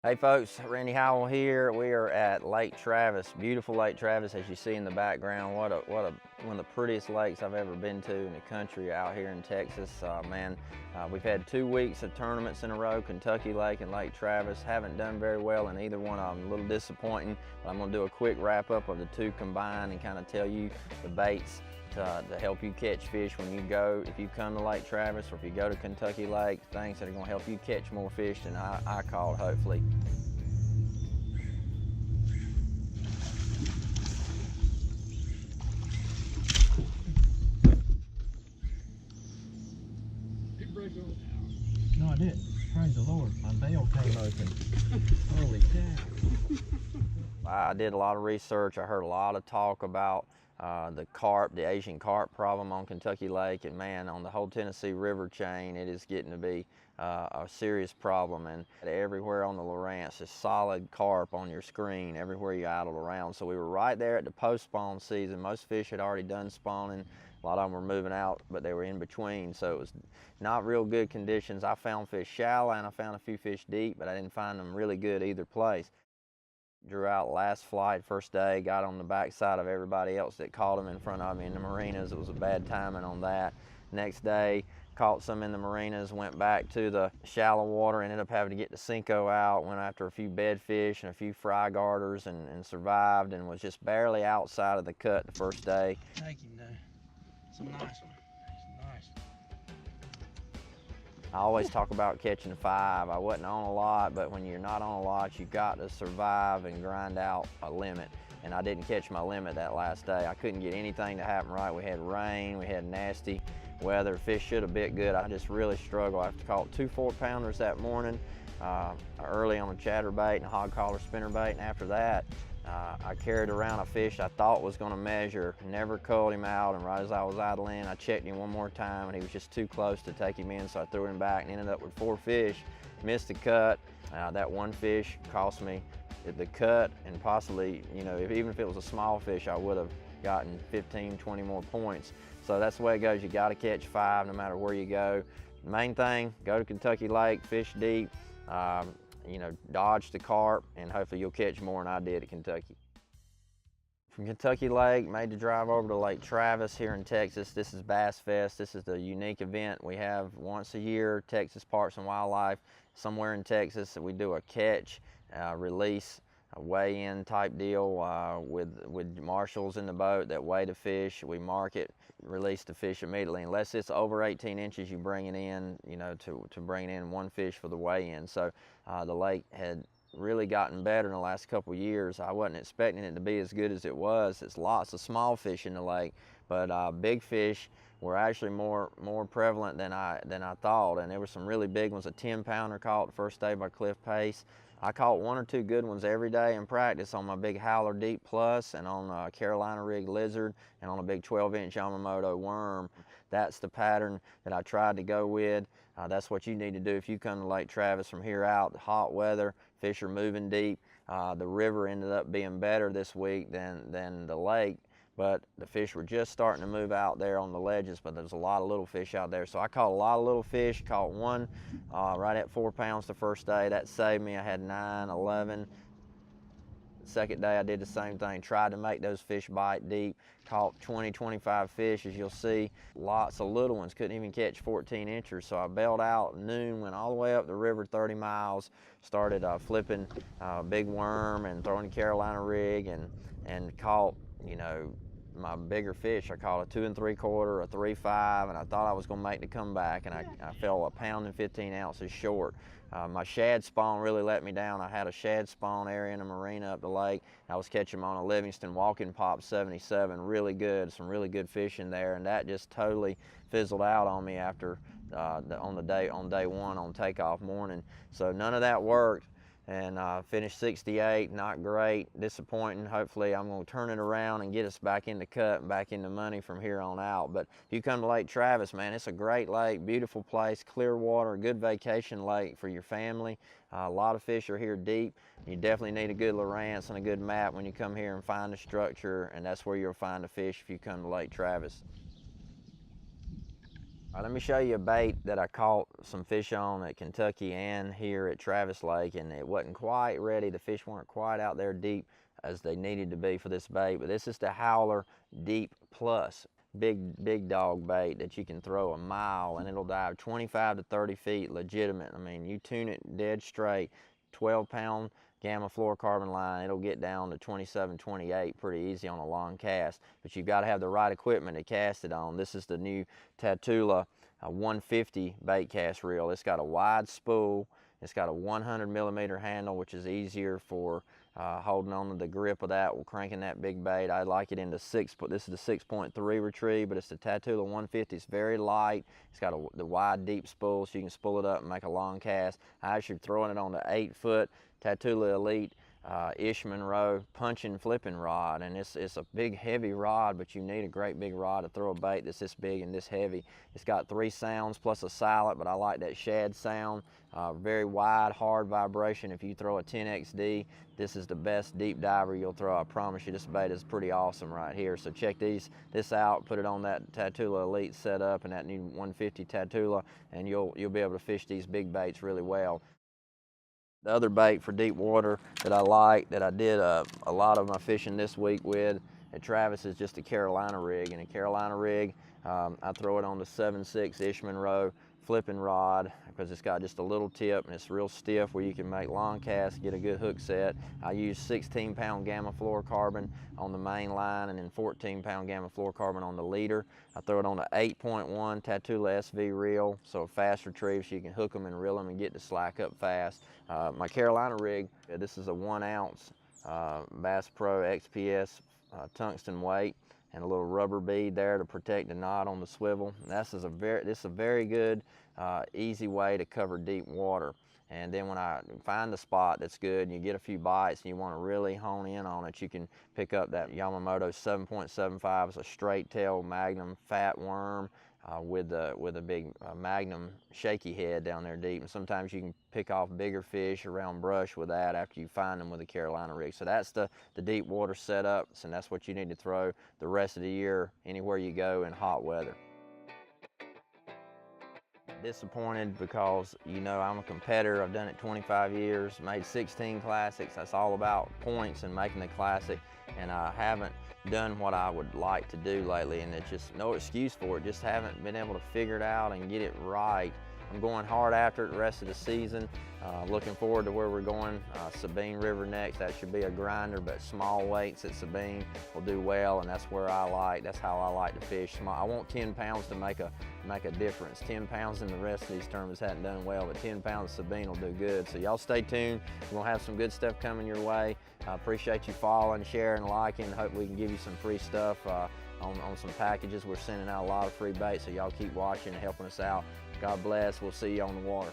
Hey folks, Randy Howell here. We are at Lake Travis, beautiful Lake Travis, as you see in the background. One of the prettiest lakes I've ever been to in the country out here in Texas. We've had 2 weeks of tournaments in a row, Kentucky Lake and Lake Travis. Haven't done very well in either one of them, a little disappointing, but I'm gonna do a quick wrap up of the two combined and kind of tell you the baits to help you catch fish when you go, if you come to Lake Travis or if you go to Kentucky Lake, things that are gonna help you catch more fish than I caught, hopefully. No, I didn't. Praise the Lord. My bail came open. Holy cow. I did a lot of research. I heard a lot of talk about the carp, the Asian carp problem on Kentucky Lake, and man, on the whole Tennessee River chain, it is getting to be a serious problem. And everywhere on the Lowrance is solid carp on your screen, everywhere you idle around. So we were right there at the post-spawn season. Most fish had already done spawning. A lot of them were moving out, but they were in between, so it was not real good conditions. I found fish shallow and I found a few fish deep, but I didn't find them really good either place. Drew out last flight, first day, got on the backside of everybody else that caught them in front of me in the marinas. It was a bad timing on that. Next day, caught some in the marinas, went back to the shallow water, ended up having to get the Senko out, went after a few bedfish and a few fry garters and survived, and was just barely outside of the cut the first day. Thank you, no. Some nice one. Nice. I always talk about catching 5. I wasn't on a lot, but when you're not on a lot, you've got to survive and grind out a limit. And I didn't catch my limit that last day. I couldn't get anything to happen right. We had rain, we had nasty weather. Fish should have bit good. I just really struggled. I caught 2 4-pounders that morning, early on a chatterbait and a hog collar spinnerbait, and after that, I carried around a fish I thought was going to measure, never culled him out, and right as I was idling, I checked him one more time, and he was just too close to take him in, so I threw him back and ended up with 4 fish. Missed the cut. That one fish cost me the cut, and possibly, you know, even if it was a small fish, I would have gotten 15, 20 more points. So that's the way it goes. You got to catch 5 no matter where you go. Main thing, go to Kentucky Lake, fish deep. You know, dodge the carp, and hopefully you'll catch more than I did at Kentucky. From Kentucky Lake, made the drive over to Lake Travis here in Texas. This is Bass Fest. This is the unique event we have once a year, Texas Parks and Wildlife. Somewhere in Texas, we do a catch, release, a weigh-in type deal with marshals in the boat that weigh the fish. We mark it, release the fish immediately. Unless it's over 18 inches, you bring it in, you know, to bring in one fish for the weigh-in. So the lake had really gotten better in the last couple of years. I wasn't expecting it to be as good as it was. It's lots of small fish in the lake, but big fish were actually more prevalent than I thought, and there were some really big ones. A 10-pounder caught the first day by Cliff Pace. I caught 1 or 2 good ones every day in practice on my big Howler Deep Plus and on Carolina Rig Lizard and on a big 12-inch Yamamoto worm. That's the pattern that I tried to go with. That's what you need to do if you come to Lake Travis from here out. Hot weather, fish are moving deep. The river ended up being better this week than the lake, but the fish were just starting to move out there on the ledges, but there's a lot of little fish out there. So I caught a lot of little fish, caught one right at 4 pounds the first day. That saved me. I had 9, 11. Second day I did the same thing, tried to make those fish bite deep, caught 20, 25 fish, as you'll see. Lots of little ones, couldn't even catch 14 inchers. So I bailed out noon, went all the way up the river 30 miles, started flipping big worm and throwing Carolina rig and caught, you know, my bigger fish. I caught a 2 3/4, a 3/5, and I thought I was going to make the comeback, and I fell 1 pound and 15 ounces short. My shad spawn really let me down. I had a shad spawn area in a marina up the lake. I was catching them on a Livingston Walking Pop 77, really good, some really good fish in there, and that just totally fizzled out on me after on day 1 on takeoff morning. So none of that worked, and finished 68, not great, disappointing. Hopefully I'm going to turn it around and get us back in the cut and back into money from here on out. But if you come to Lake Travis, man, it's a great lake, beautiful place, clear water, good vacation lake for your family. A lot of fish are here deep. You definitely need a good Lowrance and a good map when you come here and find the structure, and that's where you'll find the fish if you come to Lake Travis. All right, let me show you a bait that I caught some fish on at Kentucky and here at Travis Lake, and it wasn't quite ready. The fish weren't quite out there deep as they needed to be for this bait, but this is the Howler Deep Plus. Big dog bait that you can throw a mile and it'll dive 25 to 30 feet legitimate. I mean, you tune it dead straight, 12-pound gamma fluorocarbon line, it'll get down to 27, 28 pretty easy on a long cast, but you've got to have the right equipment to cast it on. This is the new Tatula 150 bait cast reel. It's got a wide spool, it's got a 100 millimeter handle, which is easier for holding on to the grip of that while cranking that big bait. I like it in the this is the 6.3 retrieve, but it's the Tatula 150. It's very light. It's got the wide, deep spool, so you can spool it up and make a long cast. I actually throwing it on the 8-foot Tatula Elite Ish Monroe punching flipping rod, and it's a big heavy rod, but you need a great big rod to throw a bait that's this big and this heavy. It's got 3 sounds plus a silent, but I like that shad sound. Very wide, hard vibration. If you throw a 10XD, this is the best deep diver you'll throw. I promise you, this bait is pretty awesome right here. So check this out, put it on that Tatula Elite setup and that new 150 Tatula, and you'll be able to fish these big baits really well. The other bait for deep water that I like, that I did a lot of my fishing this week with at Travis, is just a Carolina rig. And a Carolina rig, I throw it on the 7.6 Ish Monroe flipping rod because it's got just a little tip and it's real stiff where you can make long casts, get a good hook set. I use 16-pound gamma fluorocarbon on the main line and then 14-pound gamma fluorocarbon on the leader. I throw it on the 8.1 Tatula SV reel, so a fast retrieve, so you can hook them and reel them and get the slack up fast. My Carolina rig, this is a 1-ounce Bass Pro XPS tungsten weight and a little rubber bead there to protect the knot on the swivel. And this is a very good, easy way to cover deep water. And then when I find the spot that's good and you get a few bites and you want to really hone in on it, you can pick up that Yamamoto 7.75. It's a straight tail Magnum fat worm with a big Magnum shaky head down there deep. And sometimes you can pick off bigger fish around brush with that after you find them with a Carolina rig. So that's the deep water setup, and that's what you need to throw the rest of the year anywhere you go in hot weather. Disappointed because, you know, I'm a competitor. I've done it 25 years, made 16 classics. That's all about points and making the classic, and I haven't done what I would like to do lately, and it's just no excuse for it. Just haven't been able to figure it out and get it right. I'm going hard after it the rest of the season. Looking forward to where we're going. Sabine River next. That should be a grinder, but small weights at Sabine will do well, and that's how I like to fish. I want 10 pounds to make a difference. 10 pounds in the rest of these tournaments hadn't done well, but 10 pounds of Sabine will do good. So y'all stay tuned. We're gonna have some good stuff coming your way. I appreciate you following, sharing, liking. Hope we can give you some free stuff on some packages. We're sending out a lot of free baits, so y'all keep watching and helping us out. God bless. We'll see you on the water.